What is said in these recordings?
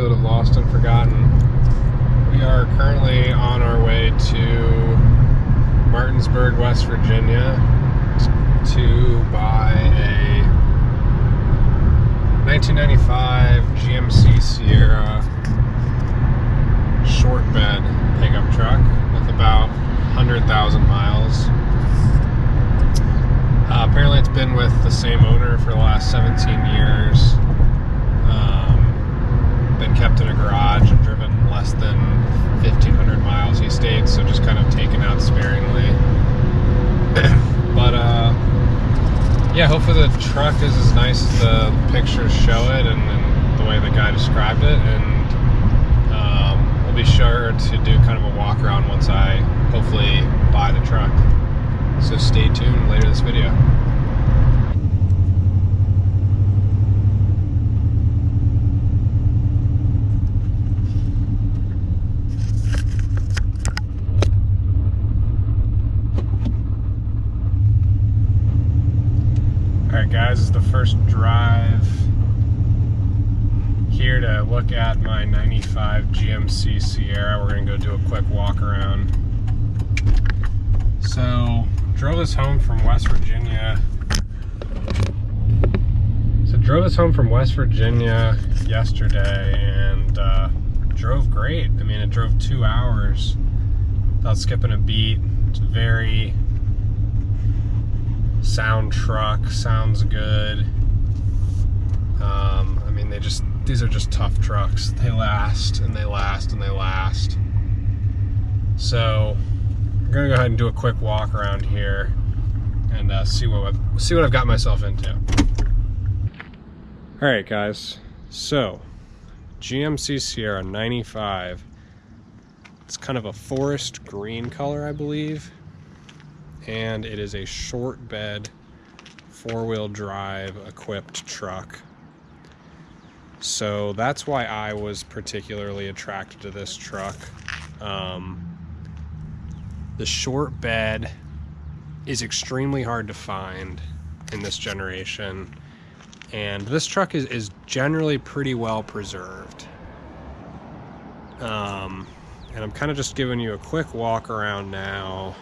episode of Lost and Forgotten. We are currently on our way to Martinsburg, West Virginia to buy a 1995 GMC Sierra Short Bed pickup truck with about 100,000 miles. Apparently it's been with the same owner for the last 17 years. Been kept in a garage and driven less than 1,500 miles, he states, so just kind of taken out sparingly. But yeah, hopefully the truck is as nice as the pictures show it and the way the guy described it, and we'll be sure to do kind of a walk around once I hopefully buy the truck. So stay tuned later this video. Alright guys, this is the first drive here to look at my 95 GMC Sierra. We're going to go do a quick walk around. So, drove this home from West Virginia. Yesterday and drove great. I mean, it drove 2 hours without skipping a beat. It's a very sound truck, sounds good. I mean, these are just tough trucks. They last and they last and they last. So I'm gonna go ahead and do a quick walk around here and see what I've got myself into. All right, guys. So GMC Sierra 95. It's kind of a forest green color, I believe. And it is a short bed, 4-wheel drive equipped truck. So that's why I was particularly attracted to this truck. The short bed is extremely hard to find in this generation, and this truck is generally pretty well preserved. And I'm kind of just giving you a quick walk around now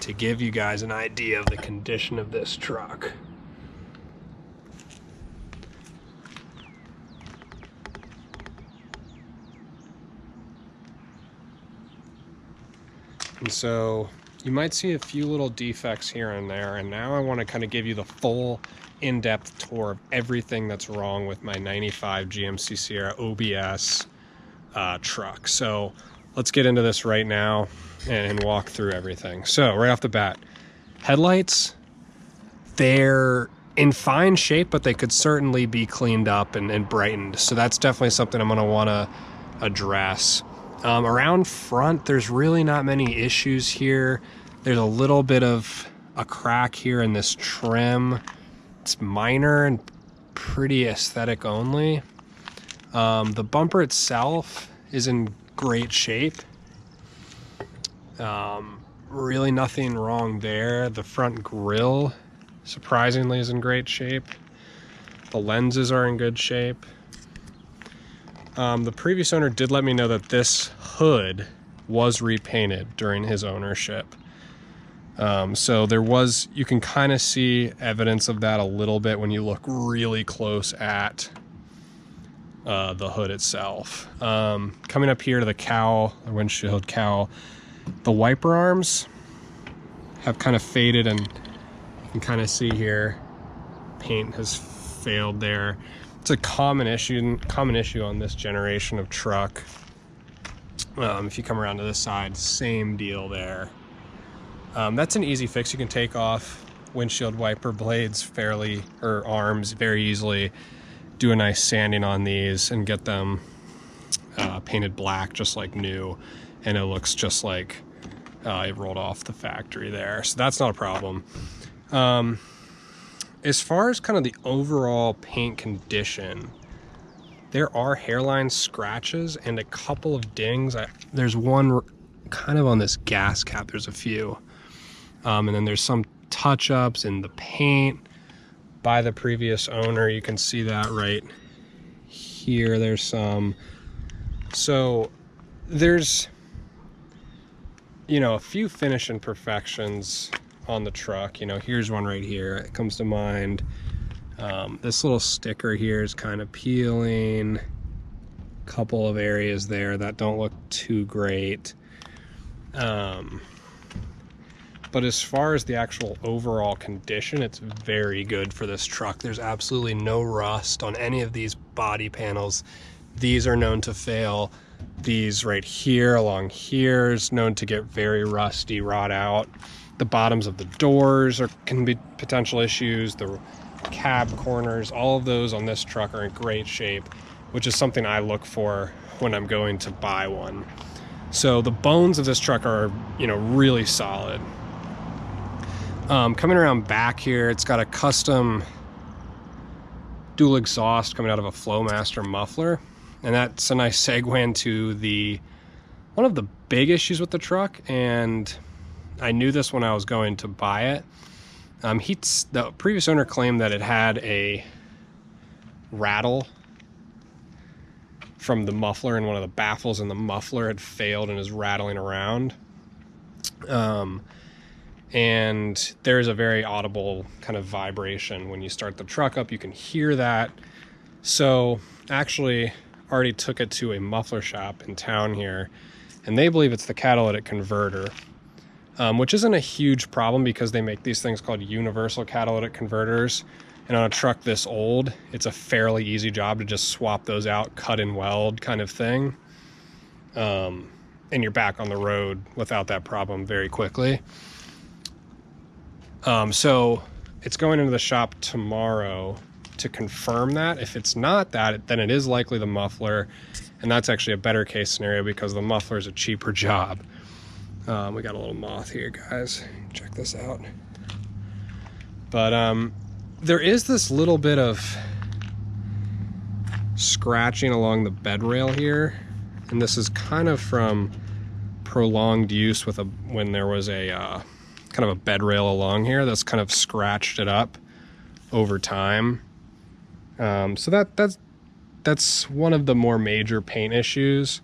to give you guys an idea of the condition of this truck. And so you might see a few little defects here and there, and now I want to kind of give you the full in-depth tour of everything that's wrong with my 95 GMC Sierra OBS truck. So let's get into this right now and walk through everything. So right off the bat, headlights, they're in fine shape, but they could certainly be cleaned up and brightened. So that's definitely something I'm going to want to address. Around front, there's really not many issues here. There's a little bit of a crack here in this trim. It's minor and pretty aesthetic only. The bumper itself is in great shape. Really nothing wrong there. The front grille, surprisingly, is in great shape. The lenses are in good shape. The previous owner did let me know that this hood was repainted during his ownership. So you can kind of see evidence of that a little bit when you look really close at the hood itself. Coming up here to the cowl, the windshield cowl, the wiper arms have kind of faded, and you can kind of see here paint has failed there. It's a common issue on this generation of truck. If you come around to this side, same deal there. That's an easy fix. You can take off windshield wiper blades arms very easily, do a nice sanding on these and get them painted black just like new, and it looks just like it rolled off the factory there. So that's not a problem. As far as kind of the overall paint condition, there are hairline scratches and a couple of dings. There's one kind of on this gas cap, there's a few. And then there's some touch-ups in the paint by the previous owner. You can see that right here there's some. So there's, you know, a few finish imperfections on the truck. You know, here's one right here. It comes to mind. This little sticker here is kind of peeling. Couple of areas there that don't look too great. But as far as the actual overall condition, it's very good for this truck. There's absolutely no rust on any of these body panels. These are known to fail. These right here along here is known to get very rusty, rot out. The bottoms of the doors can be potential issues. The cab corners, all of those on this truck are in great shape, which is something I look for when I'm going to buy one. So the bones of this truck are, you know, really solid. Coming around back here, it's got a custom dual exhaust coming out of a Flowmaster muffler. And that's a nice segue into one of the big issues with the truck, and I knew this when I was going to buy it. The previous owner claimed that it had a rattle from the muffler, and one of the baffles in the muffler had failed and is rattling around. And there's a very audible kind of vibration when you start the truck up. You can hear that. So actually already took it to a muffler shop in town here, and they believe it's the catalytic converter, which isn't a huge problem because they make these things called universal catalytic converters. And on a truck this old, it's a fairly easy job to just swap those out, cut and weld kind of thing. And you're back on the road without that problem very quickly. So it's going into the shop tomorrow to confirm that. If it's not that, then it is likely the muffler. And that's actually a better case scenario because the muffler is a cheaper job. We got a little moth here, guys. Check this out. But there is this little bit of scratching along the bed rail here, and this is kind of from prolonged use when there was a kind of a bed rail along here that's kind of scratched it up over time. So that's one of the more major paint issues.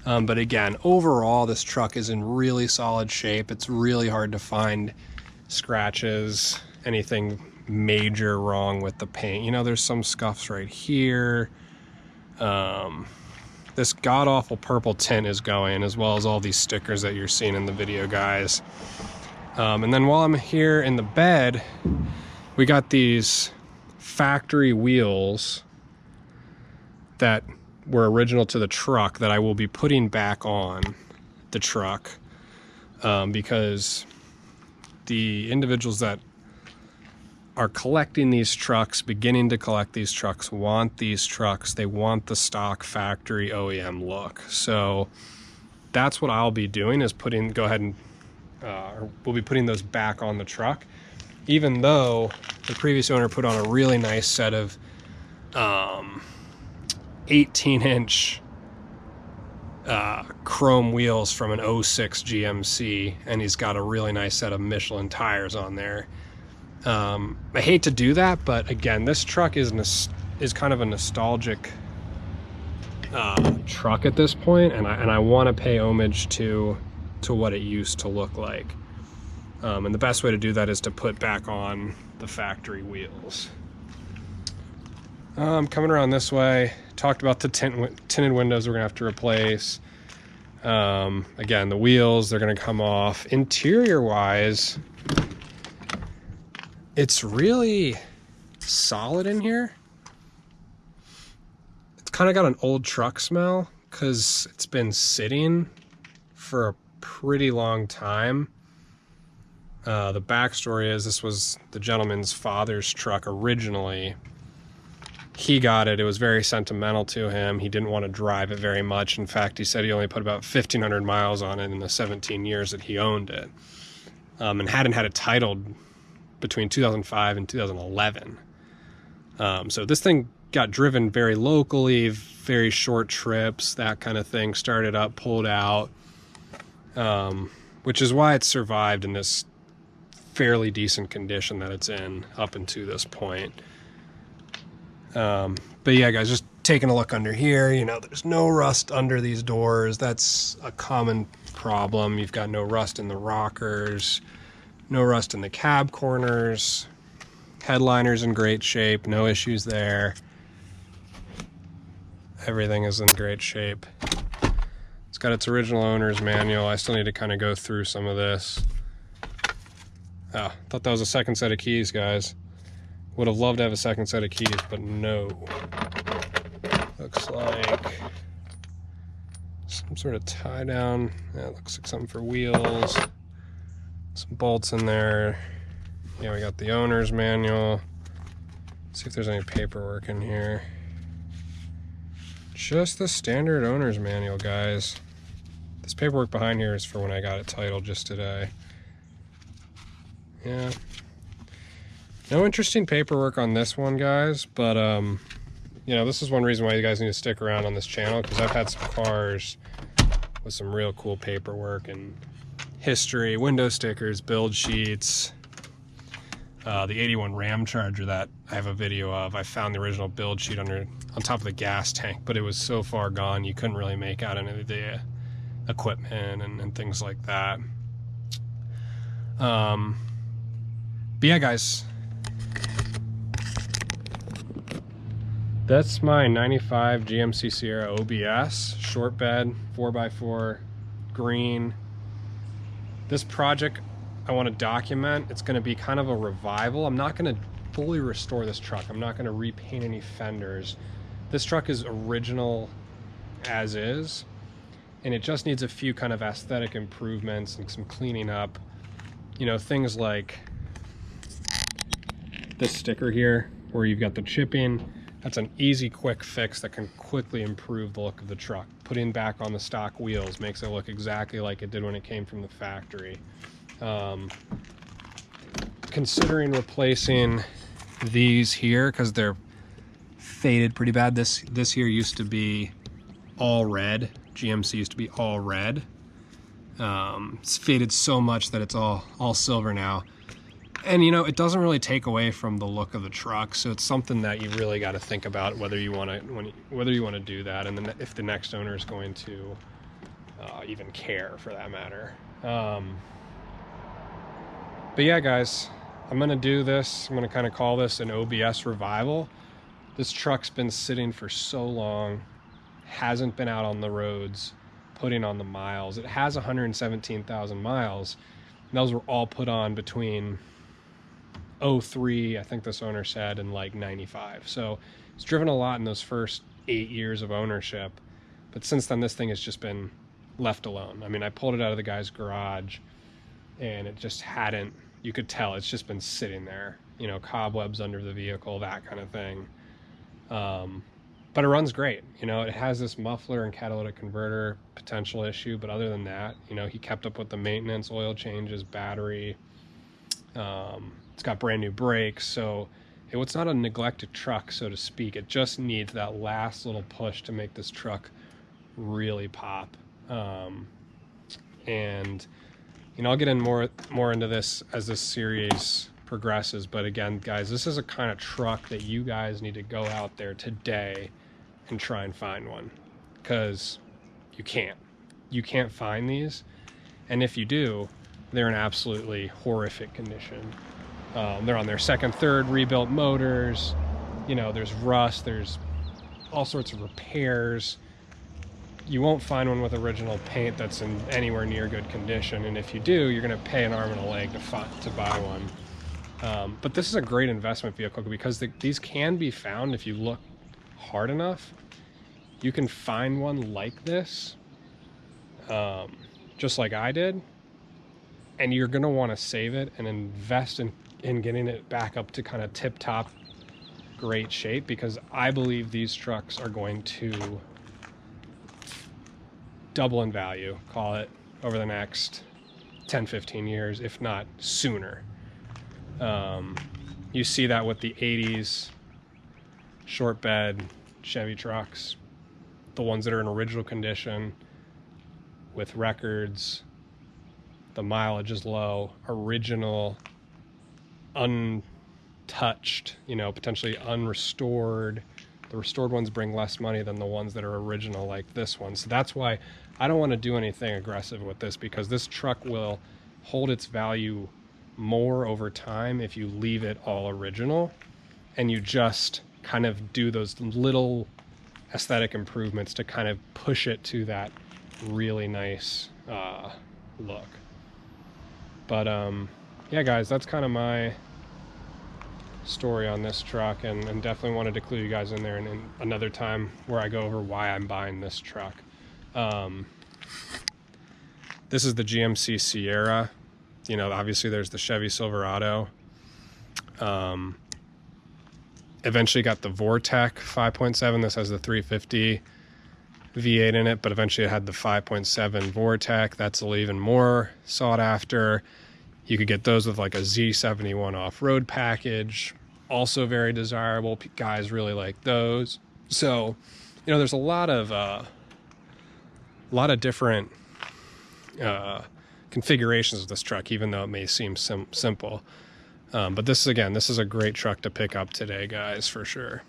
But again, overall, this truck is in really solid shape. It's really hard to find scratches, anything major wrong with the paint. You know, there's some scuffs right here. This god-awful purple tint is going, as well as all these stickers that you're seeing in the video, guys. And then while I'm here in the bed, we got these factory wheels that were original to the truck that I will be putting back on the truck, because the individuals that are collecting these trucks, beginning to collect these trucks, want these trucks. They want the stock factory OEM look. So that's what I'll be doing, is we'll be putting those back on the truck, even though the previous owner put on a really nice set of 18-inch chrome wheels from an 06 GMC, and he's got a really nice set of Michelin tires on there. I hate to do that, but again, this truck is kind of a nostalgic truck at this point, and I want to pay homage to what it used to look like. And the best way to do that is to put back on the factory wheels. Coming around this way, talked about the tinted windows we're gonna have to replace. Again, the wheels, they're gonna come off. Interior wise, it's really solid in here. It's kind of got an old truck smell because it's been sitting for a pretty long time. The backstory is this was the gentleman's father's truck originally. He got it. It was very sentimental to him. He didn't want to drive it very much. In fact, he said he only put about 1,500 miles on it in the 17 years that he owned it, and hadn't had it titled between 2005 and 2011. So this thing got driven very locally, very short trips, that kind of thing. Started up, pulled out, which is why it survived in this fairly decent condition that it's in up until this point. But yeah, guys, just taking a look under here, you know, there's no rust under these doors. That's a common problem. You've got no rust in the rockers, no rust in the cab corners. Headliner's in great shape, no issues there. Everything is in great shape. It's got its original owner's manual. I still need to kind of go through some of this. Oh, thought that was a second set of keys, guys. Would have loved to have a second set of keys, but no. Looks like some sort of tie down. Yeah, looks like something for wheels. Some bolts in there. Yeah, we got the owner's manual. Let's see if there's any paperwork in here. Just the standard owner's manual, guys. This paperwork behind here is for when I got it titled just today. Yeah. No interesting paperwork on this one, guys, but you know, this is one reason why you guys need to stick around on this channel, because I've had some cars with some real cool paperwork and history, window stickers, build sheets. The 81 Ram Charger that I have a video of, I found the original build sheet on top of the gas tank, but it was so far gone you couldn't really make out any of the equipment and things like that. But yeah, guys, that's my 95 GMC Sierra OBS, short bed, 4x4, green. This project I want to document. It's going to be kind of a revival. I'm not going to fully restore this truck. I'm not going to repaint any fenders. This truck is original as is, and it just needs a few kind of aesthetic improvements and some cleaning up. You know, things like this sticker here where you've got the chipping. That's an easy, quick fix that can quickly improve the look of the truck. Putting back on the stock wheels makes it look exactly like it did when it came from the factory. Considering replacing these here because they're faded pretty bad. This here used to be all red. GMC used to be all red. It's faded so much that it's all silver now. And you know, it doesn't really take away from the look of the truck, so it's something that you really got to think about whether you want to do that, and then if the next owner is going to even care, for that matter. But yeah, guys, I'm gonna do this. I'm gonna kind of call this an OBS revival. This truck's been sitting for so long, hasn't been out on the roads, putting on the miles. It has 117,000 miles. And those were all put on between 03, I think this owner said, and like 95. So it's driven a lot in those first 8 years of ownership. But since then, this thing has just been left alone. I mean, I pulled it out of the guy's garage and it just hadn't, you could tell it's just been sitting there, you know, cobwebs under the vehicle, that kind of thing. But it runs great. You know, it has this muffler and catalytic converter potential issue, but other than that, you know, he kept up with the maintenance, oil changes, battery. It's got brand new brakes, so it's not a neglected truck, so to speak. It just needs that last little push to make this truck really pop. And you know, I'll get in more into this as this series progresses, but again, guys, this is a kind of truck that you guys need to go out there today and try and find one, because you can't find these, and if you do, they're in absolutely horrific condition. They're on their second, third rebuilt motors. You know, there's rust, there's all sorts of repairs. You won't find one with original paint that's in anywhere near good condition, and if you do, you're going to pay an arm and a leg to buy one. But this is a great investment vehicle because these can be found if you look hard enough. You can find one like this, just like I did, and you're going to want to save it and invest in getting it back up to kind of tip-top great shape, because I believe these trucks are going to double in value, call it, over the next 10-15 years, if not sooner. You see that with the 80s short bed Chevy trucks, the ones that are in original condition with records, the mileage is low, original, untouched, you know, potentially unrestored. The restored ones bring less money than the ones that are original like this one. So that's why I don't want to do anything aggressive with this, because this truck will hold its value more over time if you leave it all original and you just kind of do those little aesthetic improvements to kind of push it to that really nice look. But yeah guys, that's kind of my story on this truck, and definitely wanted to clue you guys in there and another time where I go over why I'm buying this truck. This is the GMC Sierra. You know, obviously there's the Chevy Silverado. Eventually got the Vortec 5.7. This has the 350 V8 in it, but eventually it had the 5.7 Vortec. That's even more sought after. You could get those with like a Z71 off-road package, also very desirable. Guys really like those. So, you know, there's a lot of different configurations of this truck, even though it may seem simple. But this is a great truck to pick up today, guys, for sure.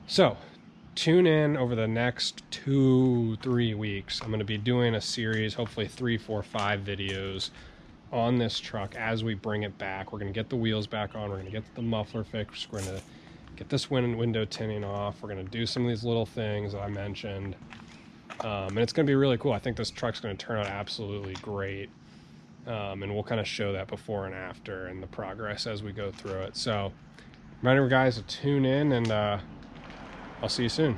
So, tune in over the next 2-3 weeks. I'm going to be doing a series, hopefully 3, 4, 5 videos on this truck as we bring it back. We're going to get the wheels back on. We're going to get the muffler fixed. We're going to get this window tinting off. We're going to do some of these little things that I mentioned. And it's going to be really cool. I think this truck's going to turn out absolutely great. And we'll kind of show that before and after and the progress as we go through it. So remember, guys, to tune in, and I'll see you soon.